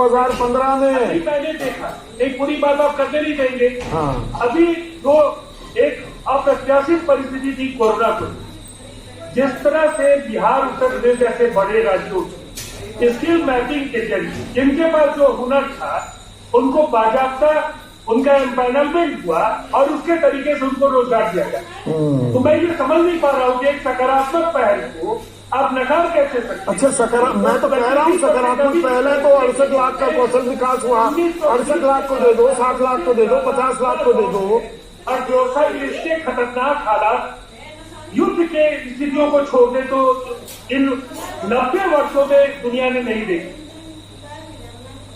2015 में। अभी मैंने देखा, एक बुरी बात आप करने नहीं देंगे। हाँ। अभी तो एक अप्रत्याशित परिस्थिति थी कोरोना को, जिस तरह से बिहार, उत्तर प्रदेश जैसे बड़े राज्यों स्किल मैपिंग के जरिए जिनके पास जो हुनर था उनको बाजाबता उनका एम्पैनलमेंट हुआ और उसके तरीके से उनको रोजगार दिया गया। तो मैं ये समझ नहीं पा रहा हूँ कि एक सकारात्मक पहल को आप नकार कैसे सकते? अच्छा, मैं तो कह रहा हूँ सकारात्मक पहल है तो 68 लाख का कौशल विकास हुआ, 68 लाख को दे दो, 60 लाख को दे दो, 50 लाख को दे दो। और व्यवसाय इसके खतरनाक हालात युद्ध के स्थितियों को छोड़ने तो इन 90 वर्षों में दुनिया ने नहीं देखी,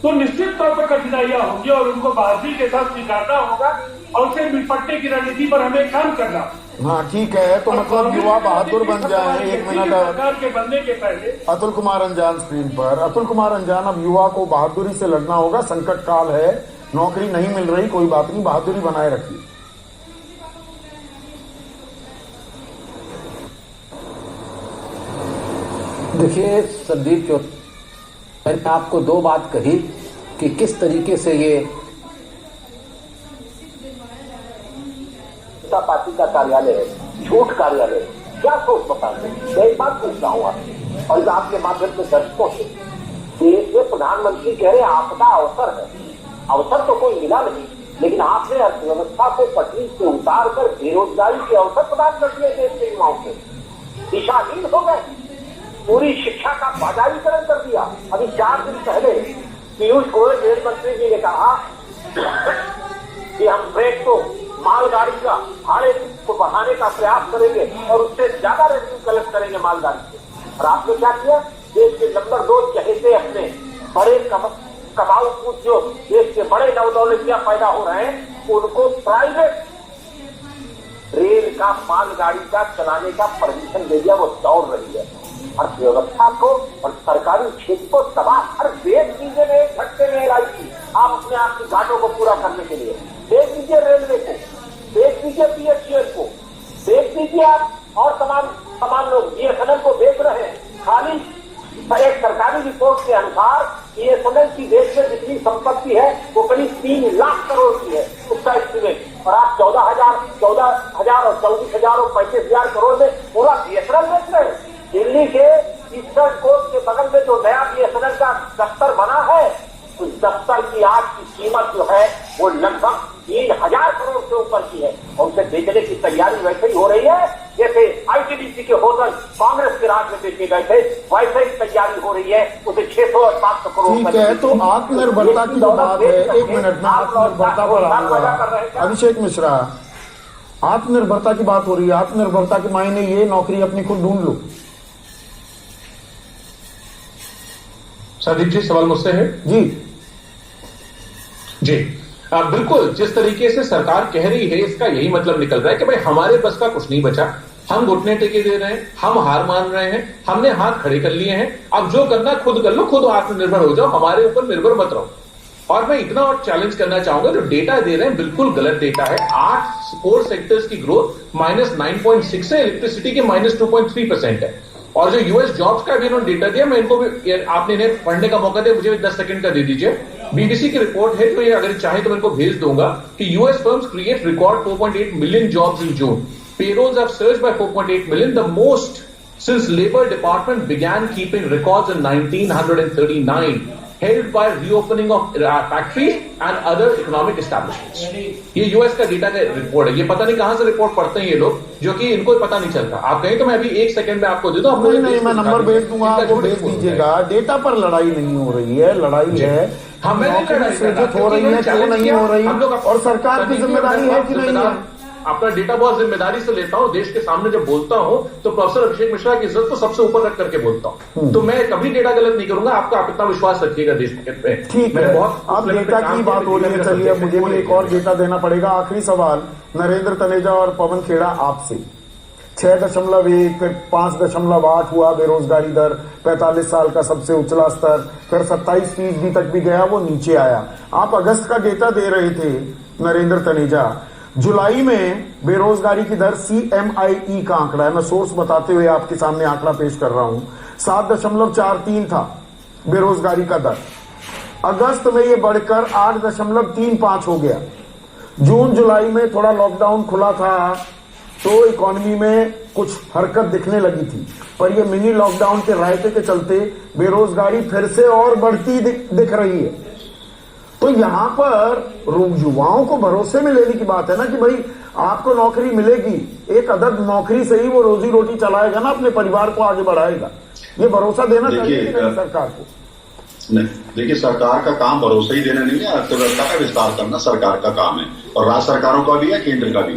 तो निश्चित तौर पर कठिनाइयां होंगी और उनको बहादुरी के साथ स्वीकारना होगा और उसे निपटने की रणनीति पर हमें काम करना। हाँ ठीक है, तो मतलब युवा बहादुर बन जाए। 1 मिनट सरकार के बनने के पहले अतुल कुमार अंजान स्क्रीन पर। अतुल कुमार अंजान, अब युवा को बहादुरी से लड़ना होगा, संकट काल है, नौकरी नहीं मिल रही, कोई बात नहीं, बहादुरी बनाए रखिए। देखिए संदीप, जो मैंने आपको 2 बात कही कि किस तरीके से ये पार्टी का कार्यालय है, झूठ कार्यालय, क्या सोच बताते हैं। मैं एक बात पूछता हूँ और आपके माध्यम से दर्शकों से, देश में प्रधानमंत्री कह रहे आपदा अवसर है, अवसर तो कोई मिला नहीं, लेकिन आपने अर्थव्यवस्था को पटरी से उतार कर बेरोजगारी के अवसर प्रदान कर दिए देश के युवाओं को, दिशाहीन हो गए, पूरी शिक्षा का बाजारीकरण कर दिया। अभी 4 दिन पहले पीयूष गोयल रेल मंत्री जी ने कहा कि हम फ्रेट को, मालगाड़ी का भाड़े को बढ़ाने का प्रयास करेंगे और उससे ज्यादा रेवेन्यू कलेक्ट करेंगे मालगाड़ी से। और आपने क्या किया? देश के नंबर 2 चहेते अपने बड़े कमाऊ पूछ जो देश के बड़े नवदौलतिया पैदा हो रहे हैं, उनको प्राइवेट रेल का, मालगाड़ी का चलाने का परमिशन दे दिया, वो दौड़ रही है। अर्थव्यवस्था को और सरकारी क्षेत्र को तबाह, हर देश दीजिए में 1 घंटे में LIC आप अपने आप की घाटों को पूरा करने के लिए देख दीजिए, रेलवे को देख दीजिए, PHCL को देख दीजिए आप और तमाम लोग BSNL को देख रहे हैं। खाली एक सरकारी रिपोर्ट के अनुसार BSNL की देश में जितनी संपत्ति है वो करीब 3 लाख करोड़ की है, उसका एस्टीमेट, और आप 14,000 और 24,000 और 35,000 करोड़ में पूरा BSNL बेच रहे हैं। दिल्ली के ईस्टर्न कोस्ट के बगल में जो नया BSNL का दफ्तर बना है, उस दफ्तर की आज की कीमत जो है वो लगभग 3,000 करोड़ से ऊपर की है और उसे बेचने की तैयारी वैसे ही हो रही है जैसे ITDC के होटल कांग्रेस के राज में बेचे गए थे, वैसे ही तैयारी हो रही है उसे 600 और 700 करोड़। ठीक है, तो आत्मनिर्भरता की जो बात है, 1 मिनट में आत्मनिर्भरता पर आऊंगा। अभिषेक मिश्रा, आत्मनिर्भरता की बात हो रही है, आत्मनिर्भरता के मायने ये नौकरी अपनी खुद ढूंढ लो। संदीप जी, सवाल मुझसे है? जी, बिल्कुल। जिस तरीके से सरकार कह रही है, इसका यही मतलब निकल रहा है कि भाई हमारे बस का कुछ नहीं बचा, हम घुटने टेके दे रहे हैं, हम हार मान रहे हैं, हमने हाथ खड़े कर लिए हैं, अब जो करना खुद कर लो, खुद आत्मनिर्भर हो जाओ, हमारे ऊपर निर्भर मत रहो। और मैं इतना और चैलेंज करना चाहूंगा, जो डेटा दे रहे हैं बिल्कुल गलत डेटा है। 8 कोर सेक्टर्स की ग्रोथ -9.6 है, इलेक्ट्रिसिटी की -2.3% है। और जो यूएस जॉब्स का भी इन्होंने डेटा दिया, मैं इनको भी, आपने इन्हें पढ़ने का मौका दिया, मुझे भी 10 सेकंड का दे दीजिए। बीबीसी की रिपोर्ट है, जो ये अगर चाहे तो मैं इनको भेज दूंगा, कि US firms create record 4.8 million jobs in June, payrolls have surged by 4.8 million, the most since Labor Department began keeping records in 1939, held by reopening of factories and other economic establishments. ये US का data का report है। ये पता नहीं कहां से report पढ़ते हैं ये लोग, जो कि इनको पता नहीं चलता। आप कहें तो मैं अभी 1 सेकंड में आपको दे दूं। नहीं, मैं नंबर भेज दूंगा, आपको भेज दीजिएगा। डेटा पर लड़ाई नहीं हो रही है, लड़ाई है सृजित हो रही है, क्यों नहीं हो रही, और सरकार की जिम्मेदारी है कि नहीं है। अपना डेटा बहुत जिम्मेदारी से लेता हूं, देश के सामने जब बोलता हूं तो प्रोफेसर अभिषेक मिश्रा की इज्जत को सबसे ऊपर रख करके बोलता हूं, तो मैं कभी डेटा गलत नहीं करूंगा। आपका आप इतना विश्वास रखिएगा देश के पे। ठीक है, अब डेटा की बात हो रही है, चलिए मुझे भी एक और डेटा देना पड़ेगा। आखिरी सवाल नरेंद्र तनेजा और पवन खेड़ा आपसे। 6.1, 5.8 हुआ बेरोजगारी दर, 45 साल का सबसे उछला स्तर, फिर 27% तक भी गया, वो नीचे आया। आप अगस्त का डेटा दे रहे थे नरेंद्र तनेजा, जुलाई में बेरोजगारी की दर CMIE का आंकड़ा है, मैं सोर्स बताते हुए आपके सामने आंकड़ा पेश कर रहा हूं, 7.43 था बेरोजगारी का दर। अगस्त में ये बढ़कर 8.35 हो गया। जून जुलाई में थोड़ा लॉकडाउन खुला था तो इकोनॉमी में कुछ हरकत दिखने लगी थी, पर ये मिनी लॉकडाउन के रायते के चलते बेरोजगारी फिर से और बढ़ती दिख रही है। तो यहां पर युवाओं को भरोसे में लेने की बात है ना कि भाई आपको नौकरी मिलेगी, एक अदद नौकरी से ही वो रोजी रोटी चलाएगा ना, अपने परिवार को आगे बढ़ाएगा। ये भरोसा देना चाहिए सरकार को। नहीं, देखिए सरकार का काम भरोसा ही देना नहीं है, अर्थव्यवस्था का विस्तार करना सरकार का काम है, और राज्य सरकारों का भी है, केंद्र का भी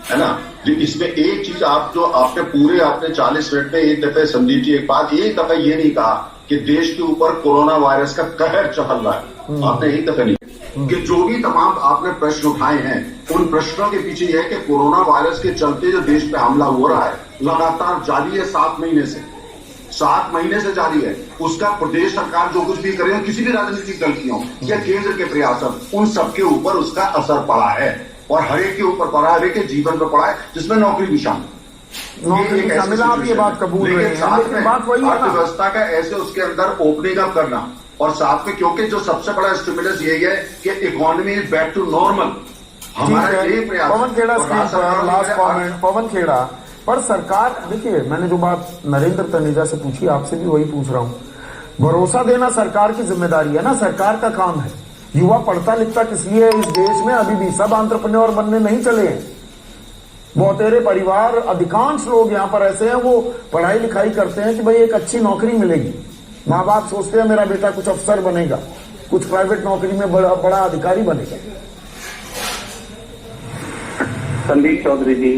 है ना। इसमें एक चीज आपने 40 मिनट में एक दफे संदीप जी एक दफा ये नहीं कहा कि देश के ऊपर कोरोना वायरस का कहर चल रहा है। आपने एक दफे नहीं कि जो भी तमाम आपने प्रश्न उठाए हैं उन प्रश्नों के पीछे यह है कि कोरोना वायरस के चलते जो देश पे हमला हो रहा है लगातार जारी है, 7 महीने से जारी है। उसका प्रदेश सरकार जो कुछ भी करे, किसी भी राजनीतिक दल की हो या केंद्र के प्रयास, उन सबके ऊपर उसका असर पड़ा है और हर एक के ऊपर पड़ा है, हर एक के जीवन पर पड़ा है, जिसमें नौकरी भी शामिल। नौकरी भी शामिल, आप ये बात कबूल रहे हैं, लेकिन बात वही है अर्थव्यवस्था का ऐसे उसके अंदर ओपनिंग अप करना, और साथ में क्योंकि जो सबसे बड़ा स्टिमुलस यही है कि economy is back to normal. हमारा यही प्रयास। पवन खेड़ा स्क्रीन पर लास्ट कमेंट। पवन खेड़ा पर सरकार, देखिए मैंने जो बात नरेंद्र तनेजा से पूछी, आपसे भी वही पूछ रहा हूं। भरोसा देना सरकार की जिम्मेदारी है ना, सरकार का काम है। युवा पढ़ता लिखता किस लिए इस देश में अभी भी सब एंटरप्रेन्योर बनने नहीं चले हैं। बहुतेरे परिवार, अधिकांश लोग यहां पर ऐसे हैं वो पढ़ाई लिखाई करते हैं कि भाई एक अच्छी नौकरी मिलेगी। माँ बाप सोचते हैं मेरा बेटा कुछ अफसर बनेगा, कुछ प्राइवेट नौकरी में बड़ा अधिकारी बनेगा। संदीप चौधरी जी,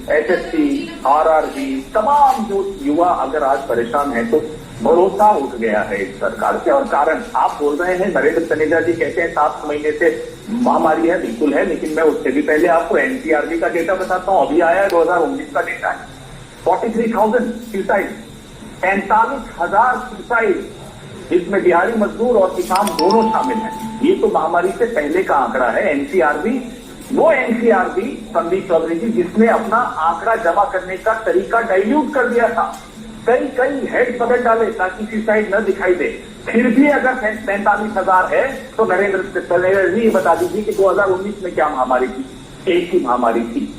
एसएससी, आरआरबी, तमाम जो युवा अगर आज परेशान है तो भरोसा उठ गया है इस सरकार से। और कारण आप बोल रहे हैं, नरेंद्र तनेजा जी कहते हैं 7 महीने से महामारी है, बिल्कुल है, लेकिन मैं उससे भी पहले आपको एनसीआरबी का डेटा बताता हूं। अभी आया है 2019 का डेटा है, 43,000 सुसाइड, 45,000 सुसाइड, इसमें दिहाड़ी मजदूर और किसान दोनों शामिल हैं। ये तो महामारी से पहले का आंकड़ा है। एनसीआरबी, वो एनसीआरबी संदीप चौधरी जी जिसने अपना आंकड़ा जमा करने का तरीका डाइल्यूट कर दिया था, कई हेड बदल डाले ताकि सुसाइड न दिखाई दे। फिर भी अगर 45,000 है तो नरेंद्र तनेजा जी बता दीजिए कि 2019 में क्या महामारी थी? एक ही महामारी थी।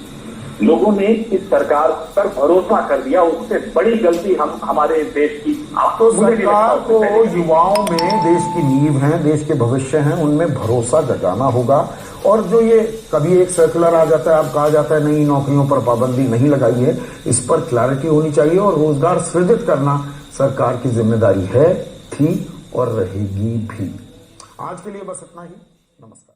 लोगों ने इस सरकार पर भरोसा कर दिया, उससे बड़ी गलती हमारे देश की। तो सरकार को युवाओं में देश की नींव है, देश के भविष्य हैं, उनमें भरोसा जगाना होगा। और जो ये कभी एक सर्कुलर आ जाता है, अब कहा जाता है नई नौकरियों पर पाबंदी नहीं लगाई है, इस पर क्लैरिटी होनी चाहिए और रोजगार सृजित करना सरकार की जिम्मेदारी है, थी और रहेगी भी। आज के लिए बस इतना ही। नमस्कार।